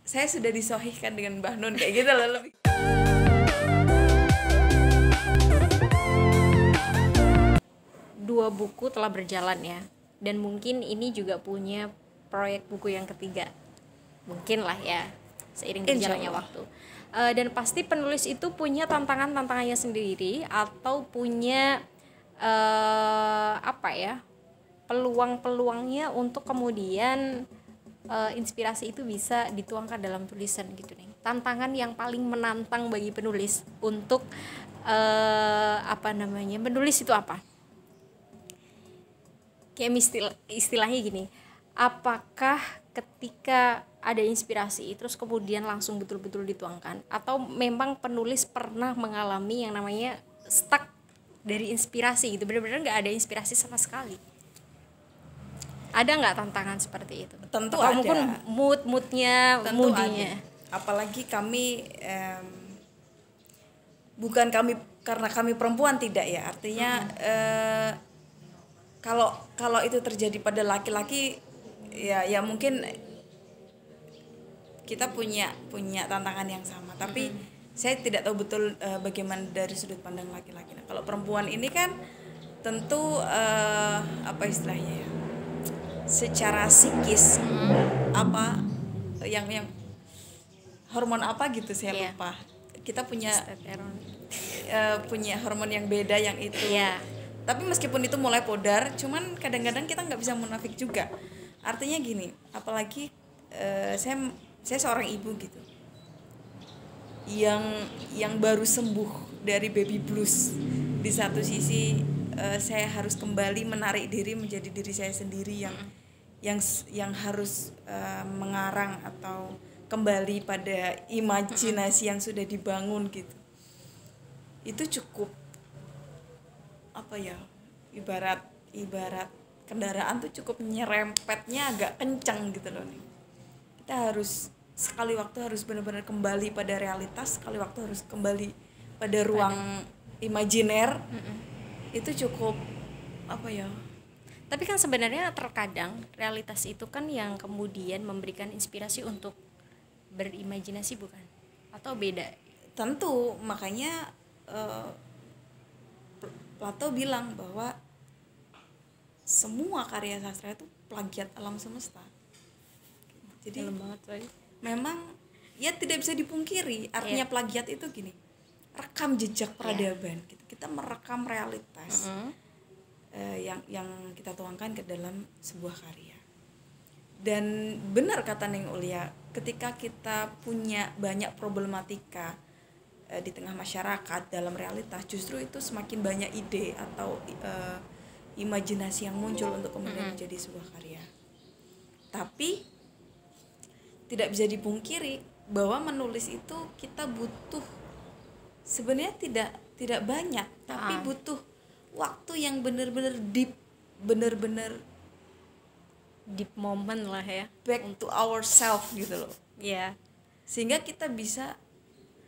saya sudah disohihkan dengan Mbah Nun kayak gitu loh lebih. Dua buku telah berjalan ya, dan mungkin ini juga punya proyek buku yang ketiga, mungkin lah ya, seiring berjalannya waktu. Dan pasti penulis itu punya tantangannya sendiri, atau punya peluang-peluangnya untuk kemudian inspirasi itu bisa dituangkan dalam tulisan gitu nih. Tantangan yang paling menantang bagi penulis untuk menulis itu apa? Kayak istilahnya gini, apakah ketika ada inspirasi terus kemudian langsung betul-betul dituangkan, atau memang penulis pernah mengalami yang namanya stuck dari inspirasi gitu, benar-benar nggak ada inspirasi sama sekali? Ada nggak tantangan seperti itu? Tentu atau ada. Mungkin moodnya, moodinya. Apalagi kami bukan kami karena kami perempuan, tidak ya, artinya kalau itu terjadi pada laki-laki ya mungkin kita punya tantangan yang sama, tapi saya tidak tahu betul bagaimana dari sudut pandang laki-laki. Nah, kalau perempuan ini kan tentu apa istilahnya ya, secara psikis apa yang hormon apa gitu saya lupa. Kita punya punya hormon yang beda yang itu. Tapi meskipun itu mulai pudar, cuman kadang-kadang kita nggak bisa munafik juga. Artinya gini, apalagi saya seorang ibu gitu, yang baru sembuh dari baby blues. Di satu sisi saya harus kembali menarik diri menjadi diri saya sendiri yang harus mengarang atau kembali pada imajinasi yang sudah dibangun gitu. Itu cukup apa ya, ibarat kendaraan tuh cukup nyerempetnya agak kencang gitu loh nih. Kita harus sekali waktu harus benar-benar kembali pada realitas, sekali waktu harus kembali pada ruang imajiner. Itu cukup apa ya. Tapi kan sebenarnya terkadang realitas itu kan yang kemudian memberikan inspirasi untuk berimajinasi, bukan? Atau beda? Tentu, makanya Plato bilang bahwa semua karya sastra itu plagiat alam semesta. Jadi memang ya tidak bisa dipungkiri, artinya plagiat itu gini, rekam jejak peradaban gitu. Kita merekam realitas yang kita tuangkan ke dalam sebuah karya. Dan benar kata Neng Ulia, ketika kita punya banyak problematika di tengah masyarakat dalam realitas, justru itu semakin banyak ide atau imajinasi yang muncul untuk kemudian menjadi sebuah karya. Tapi tidak bisa dipungkiri bahwa menulis itu kita butuh sebenarnya tidak banyak, tapi butuh waktu yang benar-benar deep moment lah ya, back to ourselves gitu loh. Sehingga kita bisa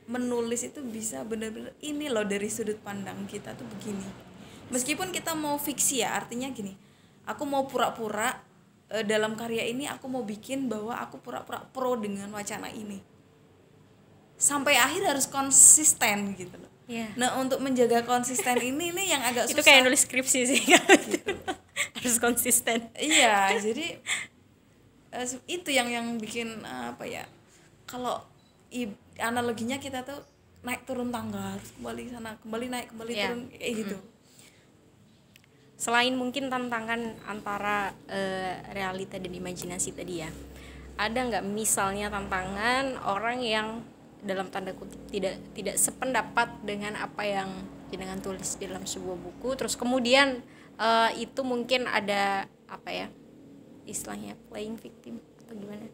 menulis itu bisa benar-benar ini loh, dari sudut pandang kita tuh begini. Meskipun kita mau fiksi ya, artinya gini, aku mau pura-pura dalam karya ini aku mau bikin bahwa aku pura-pura pro dengan wacana ini, sampai akhir harus konsisten gitu loh. Nah, untuk menjaga konsisten ini yang agak susah. Itu kayak nulis skripsi sih gitu. Harus konsisten. Iya, jadi itu yang bikin apa ya, kalau analoginya kita tuh naik turun tangga, harus kembali sana, kembali naik, kembali turun kayak gitu. Selain mungkin tantangan antara realita dan imajinasi tadi ya, ada nggak misalnya tantangan orang yang dalam tanda kutip tidak sependapat dengan apa yang jenengan tulis dalam sebuah buku, terus kemudian itu mungkin ada apa ya istilahnya, playing victim atau gimana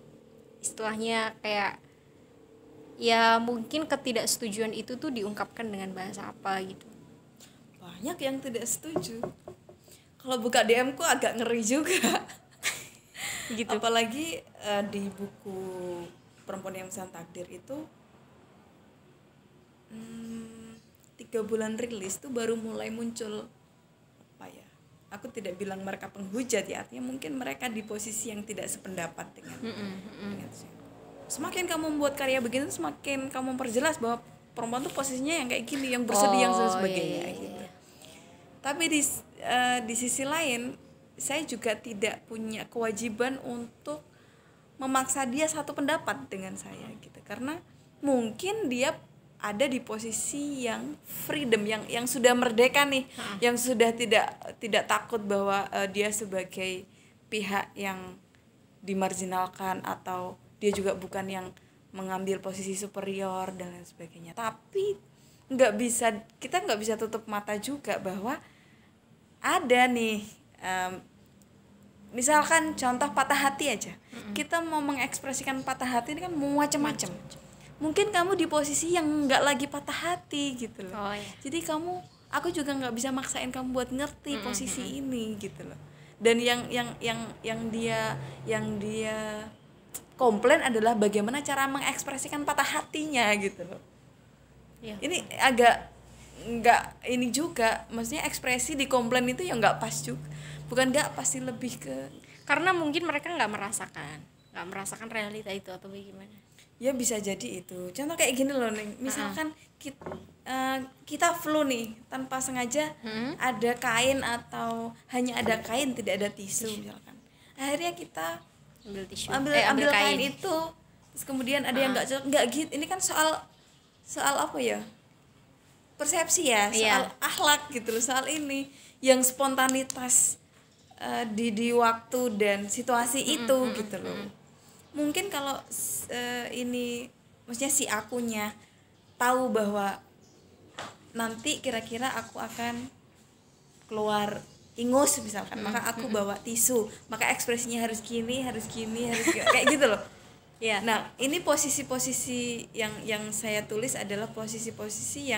istilahnya, kayak ya mungkin ketidaksetujuan itu tuh diungkapkan dengan bahasa apa gitu. Banyak yang tidak setuju. Kalau buka DM ku agak ngeri juga. Gitu. Apalagi di buku Perempuan yang Memesan Takdir itu 3 bulan rilis tuh baru mulai muncul apa ya, aku tidak bilang mereka penghujat ya, artinya mungkin mereka di posisi yang tidak sependapat dengan saya. semakin kamu membuat karya begini semakin kamu memperjelas bahwa perempuan tuh posisinya yang kayak gini, yang bersedih, yang sebagainya gitu. Tapi di sisi lain saya juga tidak punya kewajiban untuk memaksa dia satu pendapat dengan saya gitu, karena mungkin dia ada di posisi yang freedom, yang sudah merdeka nih, yang sudah tidak takut bahwa dia sebagai pihak yang dimarginalkan atau dia juga bukan yang mengambil posisi superior dan lain sebagainya. Tapi kita nggak bisa tutup mata juga bahwa ada nih misalkan contoh patah hati aja. Kita mau mengekspresikan patah hati ini kan macam-macam. Mungkin kamu di posisi yang nggak lagi patah hati gitu loh. Jadi aku juga nggak bisa maksain kamu buat ngerti posisi ini gitu loh. Dan yang dia komplain adalah bagaimana cara mengekspresikan patah hatinya gitu loh. Ini agak nggak ini juga, maksudnya ekspresi di komplain itu yang nggak pas juga, bukan nggak pasti, lebih ke karena mungkin mereka nggak merasakan realita itu atau bagaimana ya, bisa jadi itu. Contoh kayak gini loh nih, misalkan kita flu nih tanpa sengaja, ada kain atau hanya ada kain tidak ada tisu misalkan, akhirnya kita ambil kain itu, terus kemudian ada yang nggak gitu. Ini kan soal apa ya, persepsi ya, soal akhlak gitu loh, soal ini yang spontanitas di waktu dan situasi itu gitu loh. Mungkin kalau ini maksudnya si akunya tahu bahwa nanti kira-kira aku akan keluar ingus misalkan, maka aku bawa tisu, maka ekspresinya harus gini kayak gitu loh. Nah, ini posisi-posisi yang saya tulis adalah posisi-posisi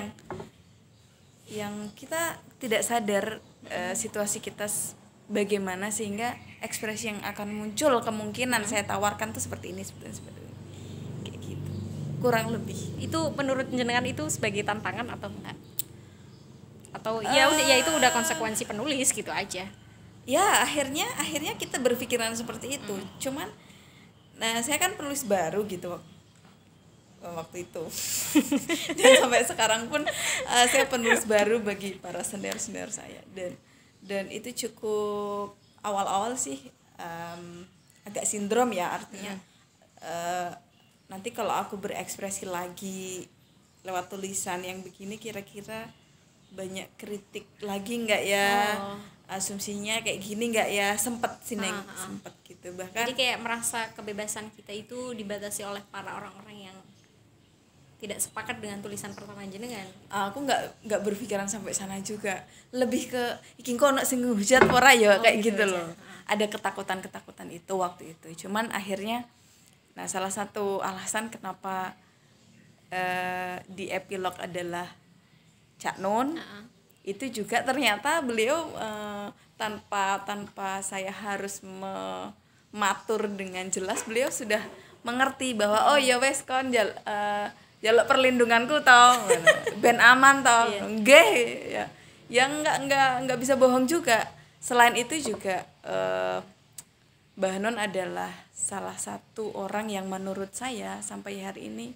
yang kita tidak sadar situasi kita bagaimana, sehingga ekspresi yang akan muncul kemungkinan saya tawarkan tuh seperti ini kayak gitu, kurang lebih. Itu menurut jenengan itu sebagai tantangan atau enggak? Atau ya itu udah konsekuensi penulis gitu aja? Ya akhirnya kita berpikiran seperti itu. Cuman saya kan penulis baru gitu waktu itu dan sampai sekarang pun saya penulis baru bagi para senior saya, dan itu cukup awal-awal sih agak sindrom ya, artinya nanti kalau aku berekspresi lagi lewat tulisan yang begini kira-kira banyak kritik lagi nggak ya, asumsinya kayak gini nggak ya, sempet gitu. Bahkan jadi kayak merasa kebebasan kita itu dibatasi oleh para orang-orang yang tidak sepakat dengan tulisan pertama jenengan. Aku nggak berpikiran sampai sana juga, lebih ke iki kono sing hujat ora ya, kayak gitu loh. Ada ketakutan itu waktu itu. Cuman akhirnya salah satu alasan kenapa di epilog adalah Cak Nun, itu juga ternyata beliau tanpa saya harus matur dengan jelas, beliau sudah mengerti bahwa oh ya wes kon jaluk perlindunganku tau, ben aman tau, nggih ya. Yang nggak bisa bohong juga. Selain itu juga Mbah Nun adalah salah satu orang yang menurut saya sampai hari ini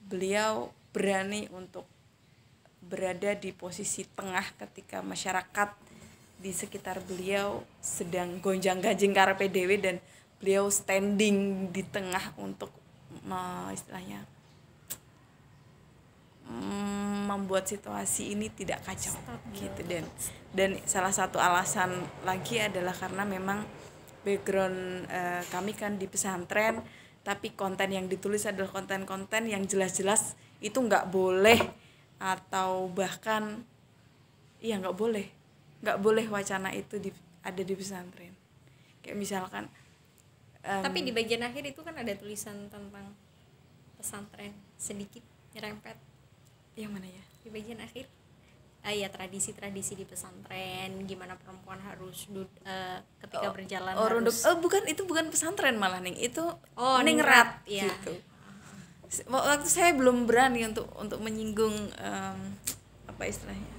beliau berani untuk berada di posisi tengah ketika masyarakat di sekitar beliau sedang gonjang-ganjing karepe dhewe, dan beliau standing di tengah untuk istilahnya membuat situasi ini tidak kacau gitu. Dan salah satu alasan lagi adalah karena memang background kami kan di pesantren, tapi konten yang ditulis adalah konten-konten yang jelas-jelas itu nggak boleh, atau bahkan nggak boleh wacana itu ada di pesantren. Kayak misalkan tapi di bagian akhir itu kan ada tulisan tentang pesantren sedikit nyerempet. Yang mana ya? Di bagian akhir ya tradisi-tradisi di pesantren, gimana perempuan harus ketika berjalan harus bukan pesantren malah Ning, itu ningrat ya. Gitu. Waktu saya belum berani untuk menyinggung apa istilahnya,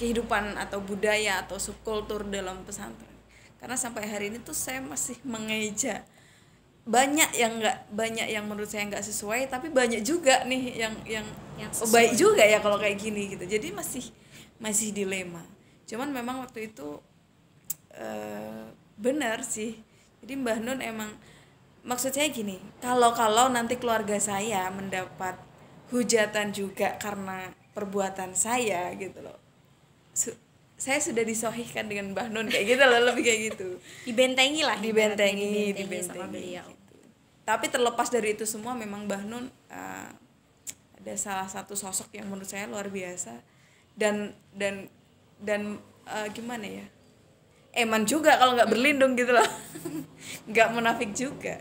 kehidupan atau budaya atau subkultur dalam pesantren, karena sampai hari ini tuh saya masih mengeja banyak yang menurut saya nggak sesuai, tapi banyak juga nih yang sesuai. baik juga ya kalau kayak gini gitu. Jadi masih dilema. Cuman memang waktu itu benar sih. Jadi Mbah Nun emang, maksud saya gini, kalau nanti keluarga saya mendapat hujatan juga karena perbuatan saya gitu loh, saya sudah disohihkan dengan Mbah Nun kayak gitu loh, lebih kayak gitu. Dibentengi dibentengi sama beliau. gitu. Tapi terlepas dari itu semua, memang Mbah Nun ada salah satu sosok yang menurut saya luar biasa, dan gimana ya, eman juga kalau nggak berlindung gitu loh. Nggak munafik juga